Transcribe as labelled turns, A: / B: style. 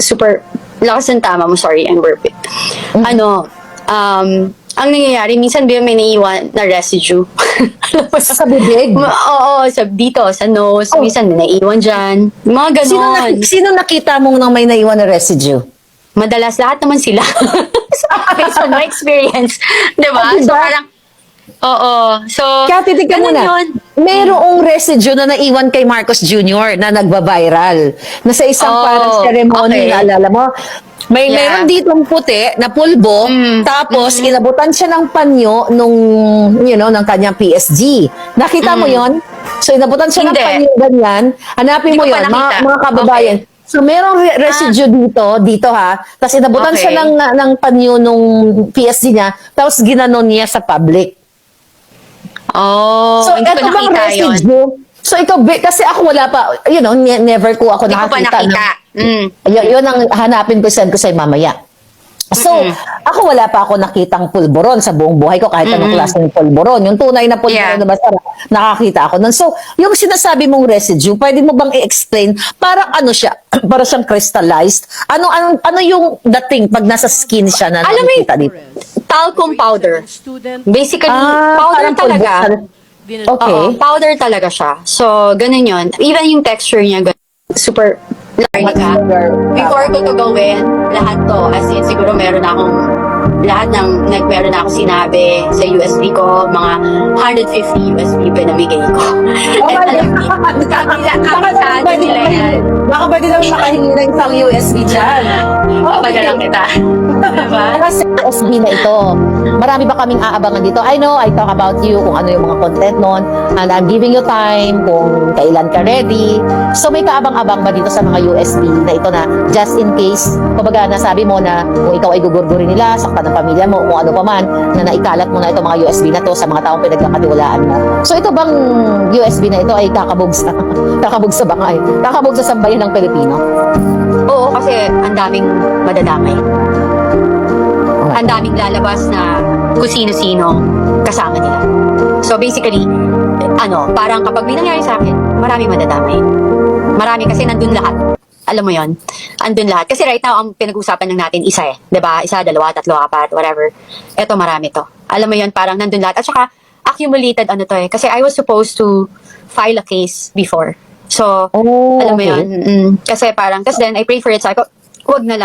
A: super lakas ng tama mo, sorry, I'm burping. Ano, ang nangyayari, minsan may naiiwan na residue.
B: Sa bibig?
A: Oo, dito, sa nose, minsan may naiiwan dyan. Mga ganon.
B: Sino nakita mong nang may naiwan na residue?
A: Madalas, lahat naman sila. Based on my experience. Diba?
B: Oh, diba?
A: So, parang, oo. So,
B: Kaya titignan mo
A: ganun
B: na,
A: yun.
B: mayroong residue na naiwan kay Marcos Jr. na nagba-viral. Na sa isang parang ceremony,
A: okay.
B: naalala mo?
A: Yeah.
B: Mayroon ditong puti na pulbo, tapos inabutan siya ng panyo nung, ng kanyang PSG. Nakita mo yon? So, inabutan siya ng
A: Hindi.
B: panyo ganyan. Hanapin
A: Hindi
B: mo
A: ko pa
B: yon,
A: nakita.
B: mga kababayan.
A: Okay.
B: So, merong residue dito ha. Tapos inabutan
A: Okay.
B: siya ng panyo nung PSG niya, tapos ginanon niya sa public.
A: Oh,
B: So,
A: hindi ko
B: ito bang
A: nakita yun.
B: residue? So, ikaw, kasi ako wala pa, never ko ako
A: Hindi ko pa
B: nakakita.
A: nakita.
B: Yun ang hanapin ko, send ko sa'yo mamaya. So, ako wala pa ako nakitang pulburon sa buong buhay ko, kahit anong klase ng pulburon. Yung tunay na pulburon
A: Yeah.
B: na masarap, nakakita ako nun. So, yung sinasabi mong residue, pwede mo bang i-explain? Parang ano siya? Parang siyang crystallized? Ano yung dating pag nasa skin siya na
A: Alam mo
B: nakikita dito?
A: Talcum powder. Basically, powder
B: parang
A: talaga.
B: Okay.
A: Oo, powder talaga siya. So, ganun yun. Even yung texture niya, super large ka. Before ko to gawin, lahat to, as in, siguro meron akong, meron na akong sinabi sa USB ko, mga 150 USB pinamigay ko. And alam niyo, kabisado nila yan.
B: Baka pwede lang makahingi ng isang USB dyan.
A: Papagalang kita. Diba?
B: Kasi USB na ito. Marami ba kaming aabangan dito? I know, I talk about you, kung ano yung mga content nun, and I'm giving you time kung kailan ka ready. So may kaabang-abang ba dito sa mga USB na ito na just in case, kumbaga nasabi mo na kung ikaw ay gugurgurin nila, saktan ng pamilya mo, kung ano pa man, na naikalat mo na itong mga USB na to sa mga taong pinagkakatiwalaan mo. So ito bang USB na ito ay kakabog sa bangay, kakabog sa sambayan ng Pilipino?
A: Oo, kasi ang daming madadamay. Ang daming lalabas na kung sino-sino kasama nila. So basically, parang kapag may nangyari sa akin, marami madadamay. Marami kasi nandun lahat. Alam mo yon, andun lahat. Kasi right now, ang pinag-uusapan lang natin, isa Diba? Isa, dalawa, tatlo, apat, whatever. Eto, marami to. Alam mo yon, parang nandun lahat. At saka, accumulated Kasi I was supposed to file a case before. So, alam mo
B: okay.
A: yun. Kasi parang, kasi then I prayed for it. Sabi ko, wag na lang.